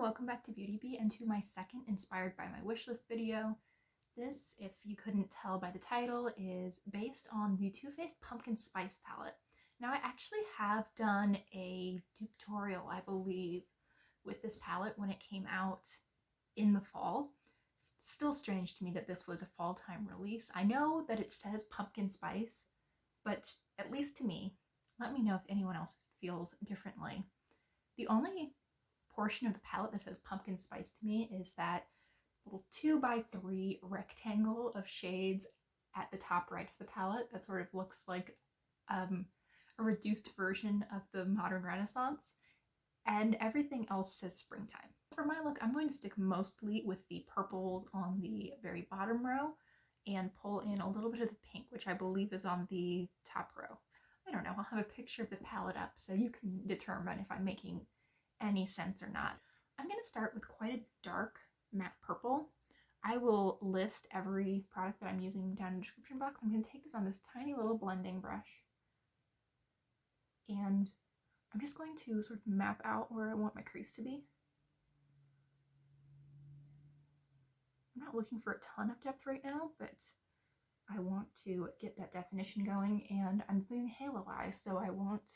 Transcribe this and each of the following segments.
welcome back to Beauty Bee and to my second inspired by my wishlist video. This, if you couldn't tell by the title, is based on the Too Faced Pumpkin Spice palette. Now I actually have done a tutorial, I believe, with this palette when it came out in the fall. It's still strange to me that this was a fall time release. I know that it says pumpkin spice, but at least to me, let me know if anyone else feels differently. The only portion of the palette that says pumpkin spice to me is that little 2x3 rectangle of shades at the top right of the palette that sort of looks like a reduced version of the modern Renaissance, and everything else says springtime. For my look, I'm going to stick mostly with the purples on the very bottom row and pull in a little bit of the pink, which I believe is on the top row. I don't know, I'll have a picture of the palette up so you can determine if I'm making any sense or not. I'm going to start with quite a dark matte purple. I will list every product that I'm using down in the description box. I'm going to take this on this tiny little blending brush, and I'm just going to sort of map out where I want my crease to be. I'm not looking for a ton of depth right now, but I want to get that definition going, and I'm doing halo eyes, so I want to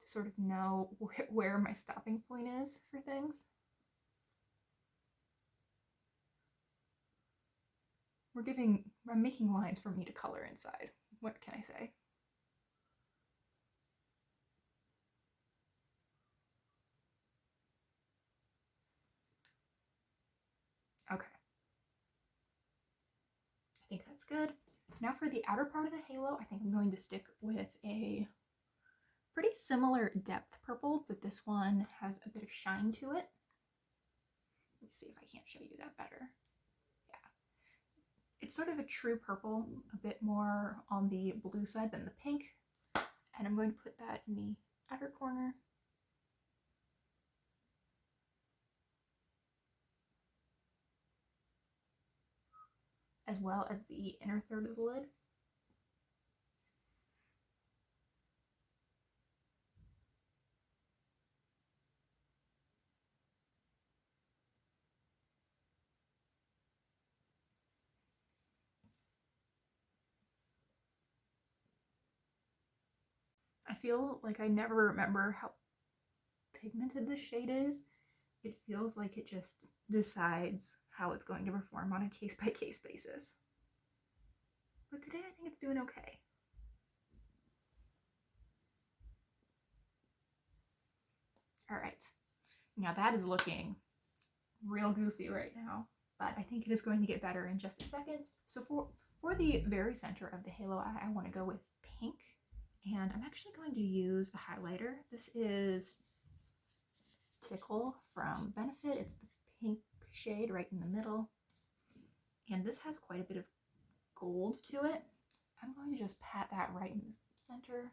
sort of know where my stopping point is for things. I'm making lines for me to color inside. What can I say? Okay. I think that's good. Now for the outer part of the halo, I think I'm going to stick with a pretty similar depth purple, but this one has a bit of shine to it. Let me see if I can't show you that better. Yeah. It's sort of a true purple, a bit more on the blue side than the pink. And I'm going to put that in the outer corner. As well as the inner third of the lid. I feel like I never remember how pigmented this shade is. It feels like it just decides how it's going to perform on a case-by-case basis. But today I think it's doing okay. All right, now that is looking real goofy right now, but I think it is going to get better in just a second. So for the very center of the halo eye, I want to go with pink, and I'm actually going to use a highlighter. This is Tickle from Benefit. It's the pink shade right in the middle, and this has quite a bit of gold to it. I'm going to just pat that right in the center.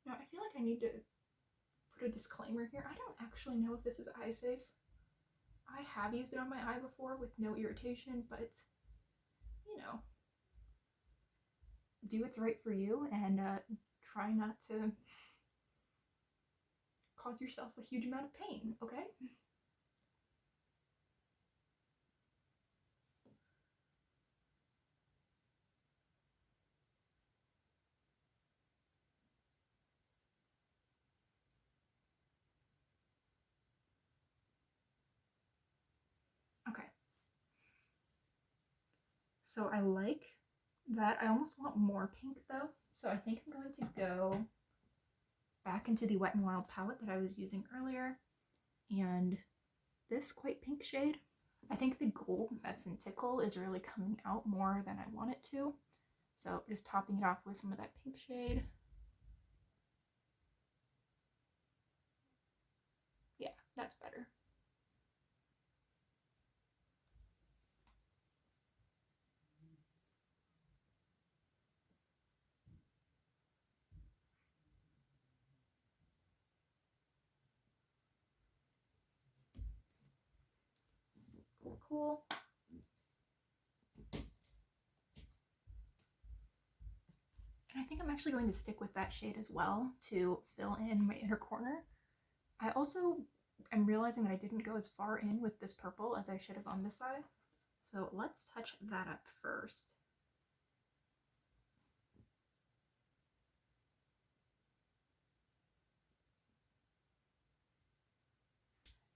Now I feel like I need to put a disclaimer here. I don't actually know if this is eye safe. I have used it on my eye before with no irritation, but you know, do what's right for you and try not to cause yourself a huge amount of pain, okay? Okay. So I like that. I almost want more pink though. So I think I'm going to go back into the Wet n Wild palette that I was using earlier, and this quite pink shade. I think the gold that's in Tickle is really coming out more than I want it to. So just topping it off with some of that pink shade. Yeah, that's better. Cool. And I think I'm actually going to stick with that shade as well to fill in my inner corner. I also am realizing that I didn't go as far in with this purple as I should have on this side. So let's touch that up first.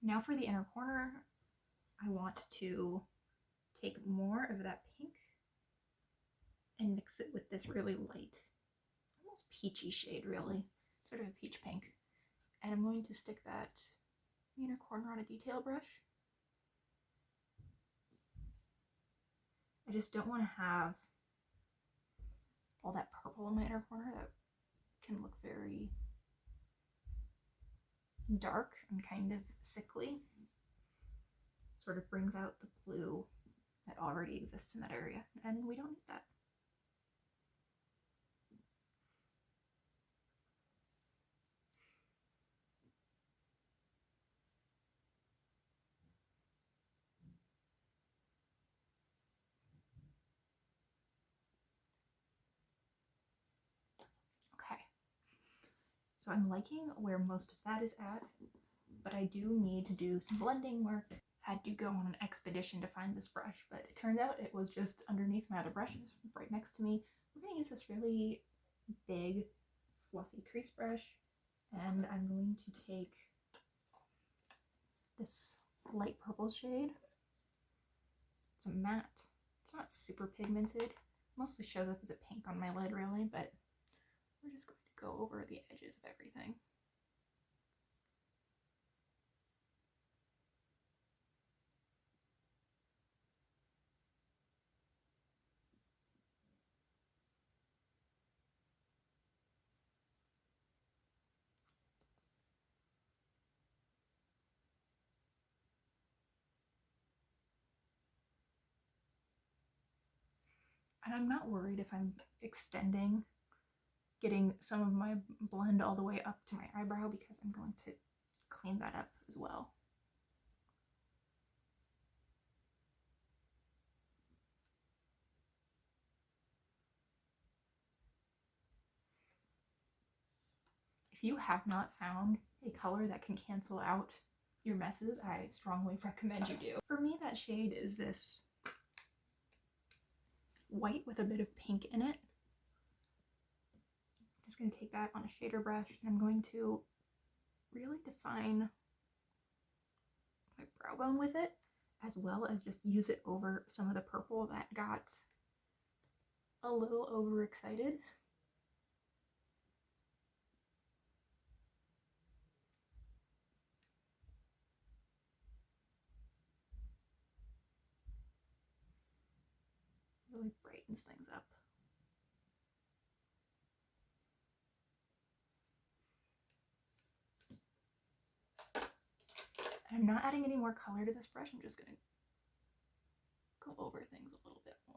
Now for the inner corner, I want to take more of that pink and mix it with this really light, almost peachy shade, really, sort of a peach pink. And I'm going to stick that inner corner on a detail brush. I just don't want to have all that purple in my inner corner. That can look very dark and kind of sickly. Sort of brings out the blue that already exists in that area, and we don't need that. Okay, so I'm liking where most of that is at, but I do need to do some blending work. Had to go on an expedition to find this brush, but it turned out it was just underneath my other brushes right next to me. We're going to use this really big fluffy crease brush, and I'm going to take this light purple shade. It's a matte. It's not super pigmented. Mostly shows up as a pink on my lid, really, but we're just going to go over the edges of everything. And I'm not worried if I'm extending, getting some of my blend all the way up to my eyebrow, because I'm going to clean that up as well. If you have not found a color that can cancel out your messes, I strongly recommend you do. For me, that shade is this white with a bit of pink in it. I'm just going to take that on a shader brush, and I'm going to really define my brow bone with it, as well as just use it over some of the purple that got a little overexcited. Really brightens things up. And I'm not adding any more color to this brush. I'm just going to go over things a little bit more.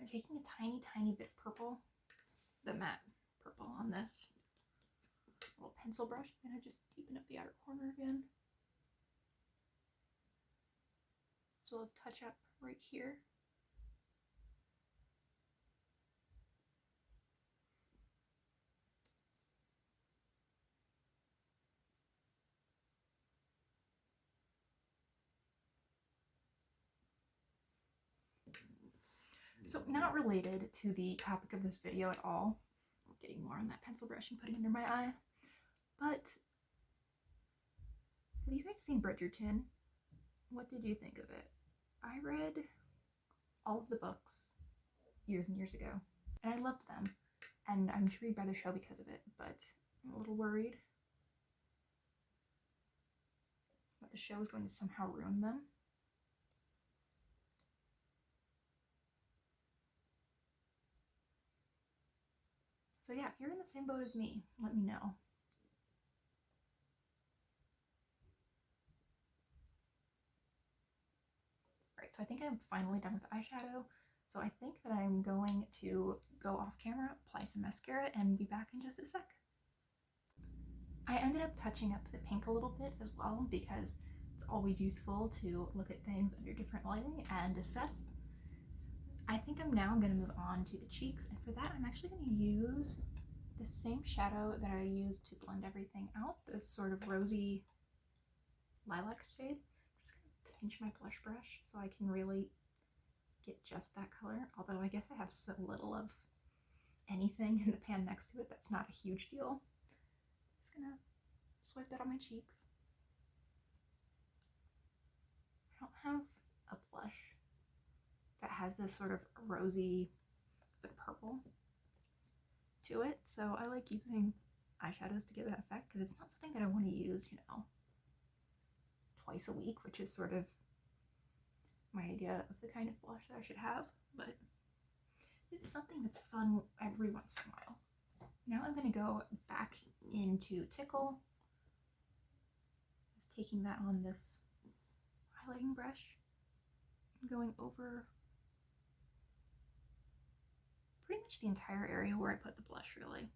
I'm taking a tiny, tiny bit of purple, the matte purple on this little pencil brush. I'm going to just deepen up the outer corner again, as well as touch up right here. So not related to the topic of this video at all, getting more on that pencil brush and putting it under my eye, but have you guys seen Bridgerton? What did you think of it? I read all of the books years and years ago, and I loved them, and I'm intrigued by the show because of it, but I'm a little worried that the show is going to somehow ruin them. So yeah, if you're in the same boat as me, let me know. Alright, so I think I'm finally done with eyeshadow. So I think that I'm going to go off camera, apply some mascara, and be back in just a sec. I ended up touching up the pink a little bit as well, because it's always useful to look at things under different lighting and assess. I think I'm going to move on to the cheeks, and for that I'm actually going to use the same shadow that I used to blend everything out, this sort of rosy lilac shade. I'm just going to pinch my blush brush so I can really get just that color, although I guess I have so little of anything in the pan next to it that's not a huge deal. I'm just going to swipe that on my cheeks. I don't have a blush that has this sort of rosy but purple to it, so I like using eyeshadows to get that effect because it's not something that I want to use, you know, twice a week, which is sort of my idea of the kind of blush that I should have, but it's something that's fun every once in a while. Now I'm going to go back into Tickle, just taking that on this highlighting brush and going over pretty much the entire area where I put the blush, really.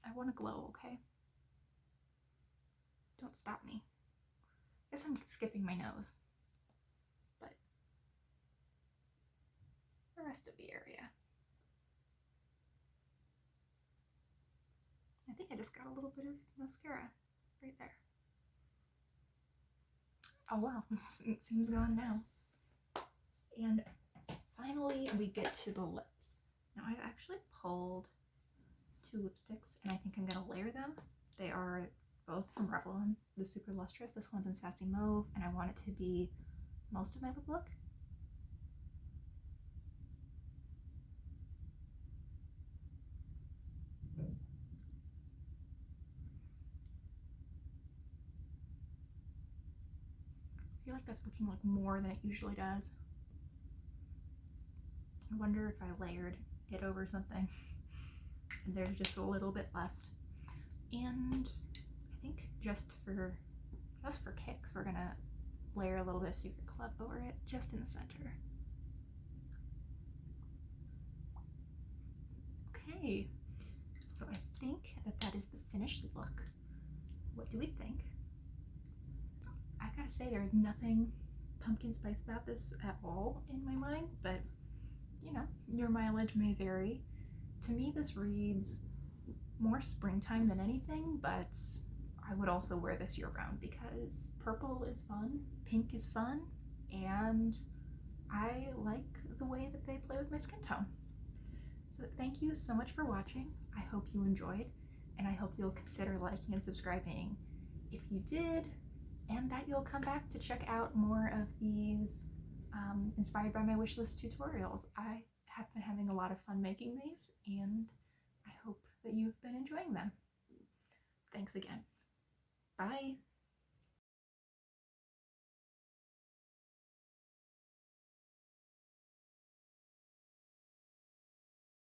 I want to glow, okay? Don't stop me. I guess I'm skipping my nose, but the rest of the area. I think I just got a little bit of mascara right there. Oh wow, it seems gone now. And finally we get to the lips. Now I've actually pulled 2 lipsticks and I think I'm going to layer them. They are both from Revlon, the Super Lustrous. This one's in Sassy Mauve, and I want it to be most of my lip look. I feel like that's looking like more than it usually does. I wonder if I layered it over something and there's just a little bit left. And I think just for kicks, we're gonna layer a little bit of Secret Club over it, just in the center. Okay, so I think that is the finished look. What do we think? I gotta say, there is nothing pumpkin spice about this at all in my mind, but you know, your mileage may vary. To me, this reads more springtime than anything, but I would also wear this year-round because purple is fun, pink is fun, and I like the way that they play with my skin tone. So thank you so much for watching. I hope you enjoyed, and I hope you'll consider liking and subscribing if you did, and that you'll come back to check out more of these inspired by my wishlist tutorials. I have been having a lot of fun making these, and I hope that you've been enjoying them. Thanks again. Bye.